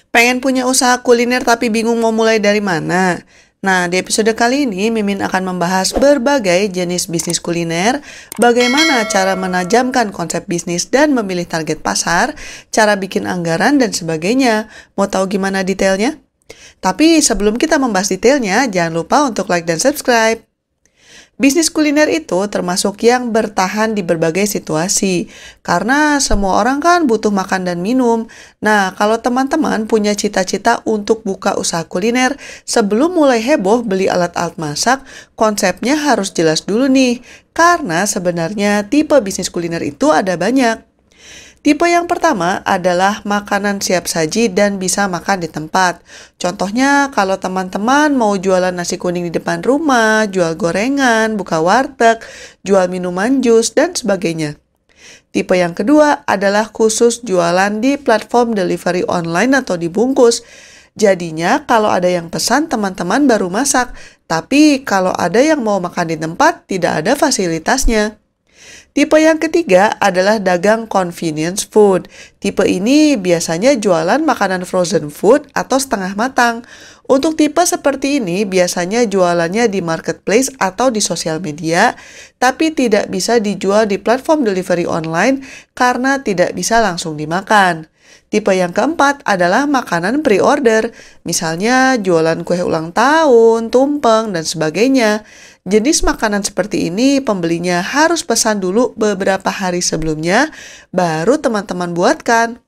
Pengen punya usaha kuliner tapi bingung mau mulai dari mana? Nah, di episode kali ini Mimin akan membahas berbagai jenis bisnis kuliner, bagaimana cara menajamkan konsep bisnis dan memilih target pasar, cara bikin anggaran, dan sebagainya. Mau tahu gimana detailnya? Tapi sebelum kita membahas detailnya, jangan lupa untuk like dan subscribe. Bisnis kuliner itu termasuk yang bertahan di berbagai situasi, karena semua orang kan butuh makan dan minum. Nah, kalau teman-teman punya cita-cita untuk buka usaha kuliner, sebelum mulai heboh beli alat-alat masak, konsepnya harus jelas dulu nih, karena sebenarnya tipe bisnis kuliner itu ada banyak. Tipe yang pertama adalah makanan siap saji dan bisa makan di tempat. Contohnya kalau teman-teman mau jualan nasi kuning di depan rumah, jual gorengan, buka warteg, jual minuman jus, dan sebagainya. Tipe yang kedua adalah khusus jualan di platform delivery online atau dibungkus. Jadinya kalau ada yang pesan teman-teman baru masak, tapi kalau ada yang mau makan di tempat tidak ada fasilitasnya. Tipe yang ketiga adalah dagang convenience food. Tipe ini biasanya jualan makanan frozen food atau setengah matang. Untuk tipe seperti ini biasanya jualannya di marketplace atau di sosial media, tapi tidak bisa dijual di platform delivery online karena tidak bisa langsung dimakan. Tipe yang keempat adalah makanan pre-order, misalnya jualan kue ulang tahun, tumpeng, dan sebagainya. Jenis makanan seperti ini pembelinya harus pesan dulu beberapa hari sebelumnya, baru teman-teman buatkan.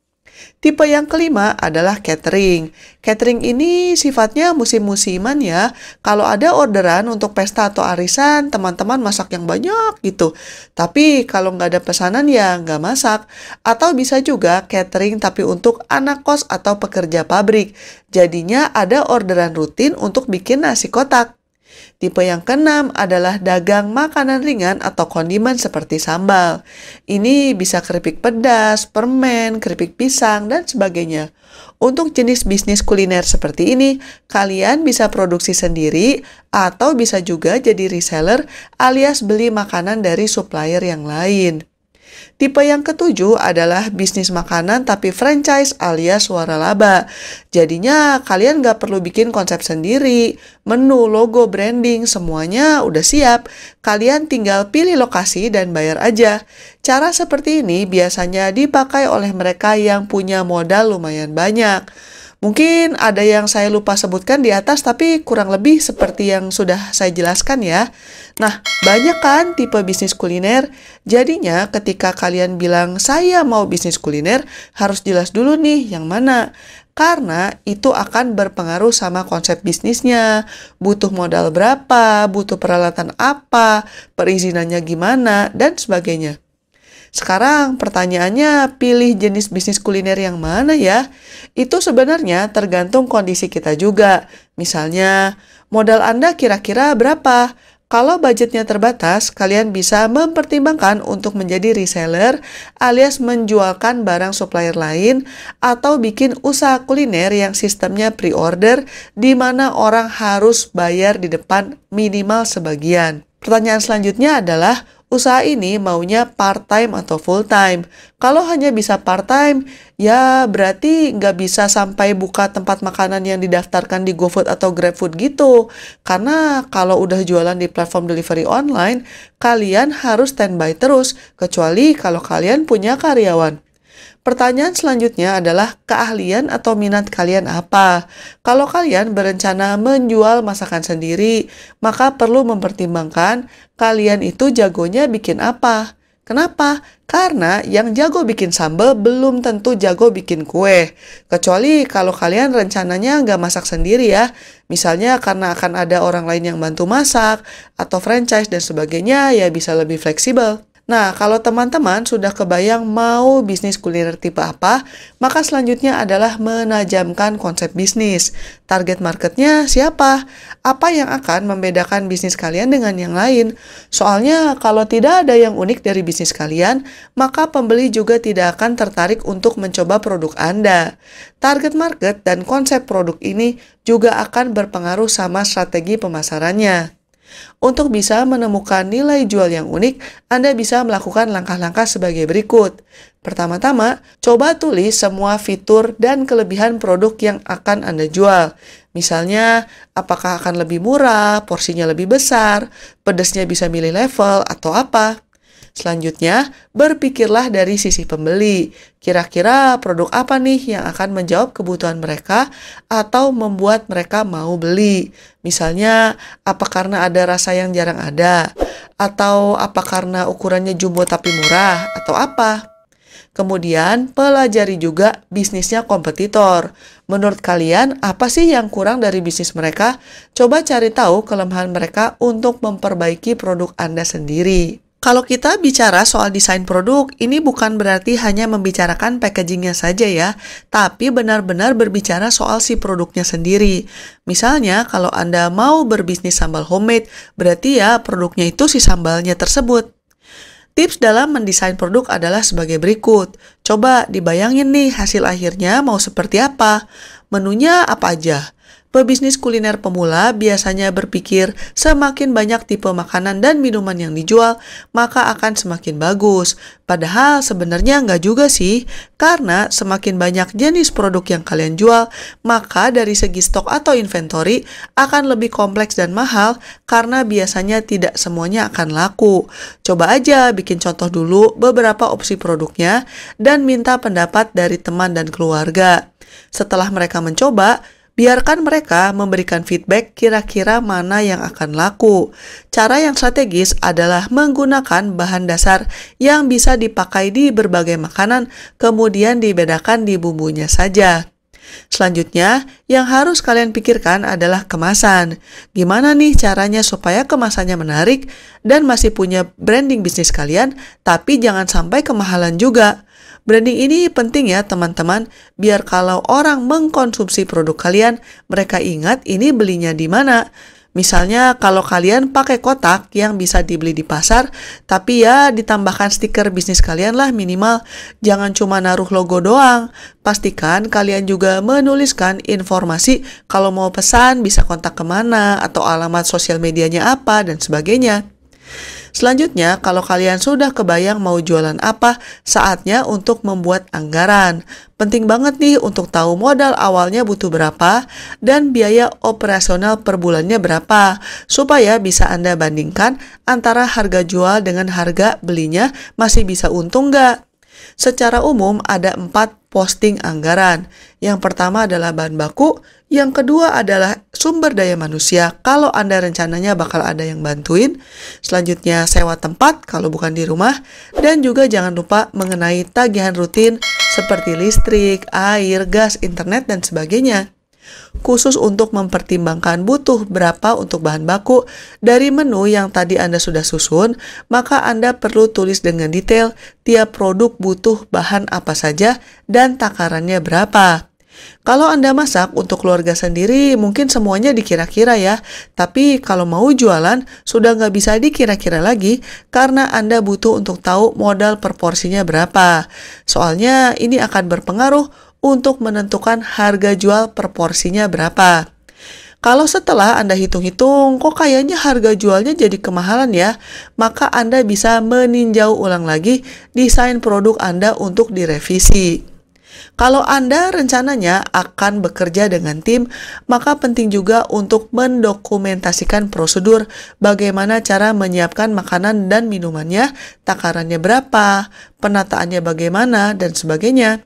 Tipe yang kelima adalah catering. Catering ini sifatnya musim-musiman ya. Kalau ada orderan untuk pesta atau arisan, teman-teman masak yang banyak gitu. Tapi kalau nggak ada pesanan ya nggak masak. Atau bisa juga catering tapi untuk anak kos atau pekerja pabrik. Jadinya ada orderan rutin untuk bikin nasi kotak. Tipe yang keenam adalah dagang makanan ringan atau kondimen seperti sambal. Ini bisa keripik pedas, permen, keripik pisang, dan sebagainya. Untuk jenis bisnis kuliner seperti ini, kalian bisa produksi sendiri atau bisa juga jadi reseller alias beli makanan dari supplier yang lain. Tipe yang ketujuh adalah bisnis makanan tapi franchise alias waralaba. Jadinya kalian nggak perlu bikin konsep sendiri, menu, logo, branding, semuanya udah siap. Kalian tinggal pilih lokasi dan bayar aja. Cara seperti ini biasanya dipakai oleh mereka yang punya modal lumayan banyak. Mungkin ada yang saya lupa sebutkan di atas, tapi kurang lebih seperti yang sudah saya jelaskan ya. Nah, banyak kan tipe bisnis kuliner? Jadinya ketika kalian bilang saya mau bisnis kuliner, harus jelas dulu nih yang mana. Karena itu akan berpengaruh sama konsep bisnisnya, butuh modal berapa, butuh peralatan apa, perizinannya gimana, dan sebagainya. Sekarang pertanyaannya, pilih jenis bisnis kuliner yang mana ya? Itu sebenarnya tergantung kondisi kita juga. Misalnya, modal Anda kira-kira berapa? Kalau budgetnya terbatas, kalian bisa mempertimbangkan untuk menjadi reseller alias menjualkan barang supplier lain atau bikin usaha kuliner yang sistemnya pre-order di mana orang harus bayar di depan minimal sebagian. Pertanyaan selanjutnya adalah, usaha ini maunya part-time atau full-time? Kalau hanya bisa part-time, ya berarti nggak bisa sampai buka tempat makanan yang didaftarkan di GoFood atau GrabFood gitu. Karena kalau udah jualan di platform delivery online, kalian harus standby terus, kecuali kalau kalian punya karyawan. Pertanyaan selanjutnya adalah keahlian atau minat kalian apa? Kalau kalian berencana menjual masakan sendiri, maka perlu mempertimbangkan kalian itu jagonya bikin apa. Kenapa? Karena yang jago bikin sambal belum tentu jago bikin kue. Kecuali kalau kalian rencananya nggak masak sendiri ya. Misalnya karena akan ada orang lain yang bantu masak, atau franchise dan sebagainya, ya bisa lebih fleksibel. Nah, kalau teman-teman sudah kebayang mau bisnis kuliner tipe apa, maka selanjutnya adalah menajamkan konsep bisnis. Target marketnya siapa? Apa yang akan membedakan bisnis kalian dengan yang lain? Soalnya kalau tidak ada yang unik dari bisnis kalian, maka pembeli juga tidak akan tertarik untuk mencoba produk Anda. Target market dan konsep produk ini juga akan berpengaruh sama strategi pemasarannya. Untuk bisa menemukan nilai jual yang unik, Anda bisa melakukan langkah-langkah sebagai berikut. Pertama-tama, coba tulis semua fitur dan kelebihan produk yang akan Anda jual. Misalnya, apakah akan lebih murah, porsinya lebih besar, pedasnya bisa milih level, atau apa. Selanjutnya, berpikirlah dari sisi pembeli. Kira-kira produk apa nih yang akan menjawab kebutuhan mereka atau membuat mereka mau beli? Misalnya, apa karena ada rasa yang jarang ada? Atau apa karena ukurannya jumbo tapi murah? Atau apa? Kemudian, pelajari juga bisnisnya kompetitor. Menurut kalian, apa sih yang kurang dari bisnis mereka? Coba cari tahu kelemahan mereka untuk memperbaiki produk Anda sendiri. Kalau kita bicara soal desain produk, ini bukan berarti hanya membicarakan packagingnya saja ya, tapi benar-benar berbicara soal si produknya sendiri. Misalnya, kalau Anda mau berbisnis sambal homemade, berarti ya produknya itu si sambalnya tersebut. Tips dalam mendesain produk adalah sebagai berikut. Coba dibayangin nih hasil akhirnya mau seperti apa. Menunya apa aja. Pebisnis kuliner pemula biasanya berpikir semakin banyak tipe makanan dan minuman yang dijual, maka akan semakin bagus. Padahal sebenarnya nggak juga sih, karena semakin banyak jenis produk yang kalian jual, maka dari segi stok atau inventory akan lebih kompleks dan mahal karena biasanya tidak semuanya akan laku. Coba aja bikin contoh dulu beberapa opsi produknya dan minta pendapat dari teman dan keluarga. Setelah mereka mencoba, biarkan mereka memberikan feedback kira-kira mana yang akan laku. Cara yang strategis adalah menggunakan bahan dasar yang bisa dipakai di berbagai makanan, kemudian dibedakan di bumbunya saja. Selanjutnya, yang harus kalian pikirkan adalah kemasan. Gimana nih caranya supaya kemasannya menarik dan masih punya branding bisnis kalian, tapi jangan sampai kemahalan juga. Branding ini penting ya teman-teman, biar kalau orang mengkonsumsi produk kalian, mereka ingat ini belinya di mana. Misalnya kalau kalian pakai kotak yang bisa dibeli di pasar, tapi ya ditambahkan stiker bisnis kalian lah minimal. Jangan cuma naruh logo doang. Pastikan kalian juga menuliskan informasi kalau mau pesan bisa kontak kemana atau alamat sosial medianya apa dan sebagainya. Selanjutnya, kalau kalian sudah kebayang mau jualan apa, saatnya untuk membuat anggaran. Penting banget nih untuk tahu modal awalnya butuh berapa dan biaya operasional per bulannya berapa, supaya bisa Anda bandingkan antara harga jual dengan harga belinya masih bisa untung nggak? Secara umum ada 4 posting anggaran. Yang pertama adalah bahan baku, yang kedua adalah sumber daya manusia kalau Anda rencananya bakal ada yang bantuin. Selanjutnya sewa tempat kalau bukan di rumah, dan juga jangan lupa mengenai tagihan rutin seperti listrik, air, gas, internet, dan sebagainya. Khusus untuk mempertimbangkan butuh berapa untuk bahan baku dari menu yang tadi Anda sudah susun, maka Anda perlu tulis dengan detail tiap produk butuh bahan apa saja dan takarannya berapa. Kalau Anda masak untuk keluarga sendiri, mungkin semuanya dikira-kira ya. Tapi kalau mau jualan, sudah nggak bisa dikira-kira lagi karena Anda butuh untuk tahu modal per porsinya berapa. Soalnya ini akan berpengaruh untuk menentukan harga jual per porsinya berapa. Kalau setelah Anda hitung-hitung, kok kayaknya harga jualnya jadi kemahalan ya, maka Anda bisa meninjau ulang lagi desain produk Anda untuk direvisi. Kalau Anda rencananya akan bekerja dengan tim, maka penting juga untuk mendokumentasikan prosedur bagaimana cara menyiapkan makanan dan minumannya, takarannya berapa, penataannya bagaimana, dan sebagainya.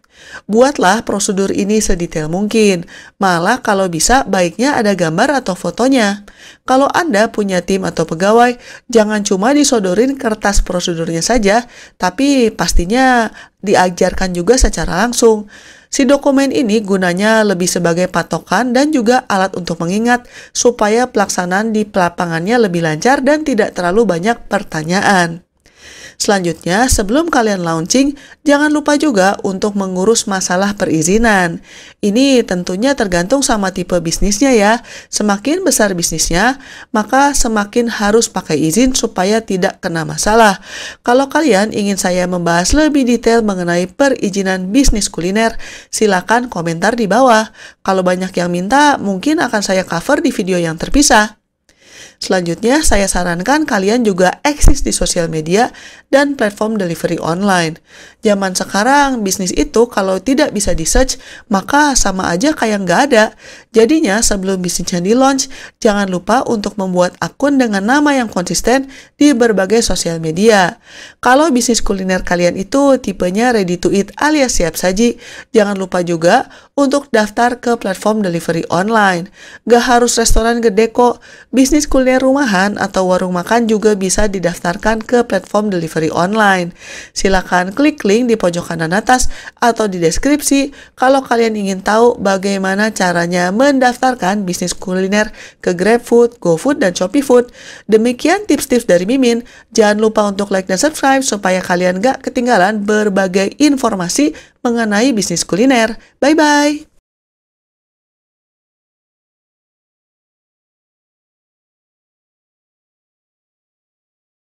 Buatlah prosedur ini sedetail mungkin. Malah kalau bisa baiknya ada gambar atau fotonya. Kalau Anda punya tim atau pegawai, jangan cuma disodorin kertas prosedurnya saja, tapi pastinya diajarkan juga secara langsung. Si dokumen ini gunanya lebih sebagai patokan dan juga alat untuk mengingat supaya pelaksanaan di lapangannya lebih lancar dan tidak terlalu banyak pertanyaan. Selanjutnya, sebelum kalian launching, jangan lupa juga untuk mengurus masalah perizinan. Ini tentunya tergantung sama tipe bisnisnya ya. Semakin besar bisnisnya, maka semakin harus pakai izin supaya tidak kena masalah. Kalau kalian ingin saya membahas lebih detail mengenai perizinan bisnis kuliner, silakan komentar di bawah. Kalau banyak yang minta, mungkin akan saya cover di video yang terpisah. Selanjutnya, saya sarankan kalian juga eksis di sosial media dan platform delivery online. Zaman sekarang, bisnis itu kalau tidak bisa di-search, maka sama aja kayak nggak ada. Jadinya, sebelum bisnisnya di-launch, jangan lupa untuk membuat akun dengan nama yang konsisten di berbagai sosial media. Kalau bisnis kuliner kalian itu tipenya ready to eat alias siap saji, jangan lupa juga untuk daftar ke platform delivery online. Gak harus restoran gede kok, bisnis kuliner rumahan atau warung makan juga bisa didaftarkan ke platform delivery online. Silakan klik link di pojok kanan atas atau di deskripsi kalau kalian ingin tahu bagaimana caranya mendaftarkan bisnis kuliner ke GrabFood, GoFood, dan ShopeeFood. Demikian tips-tips dari Mimin. Jangan lupa untuk like dan subscribe supaya kalian gak ketinggalan berbagai informasi mengenai bisnis kuliner. Bye-bye!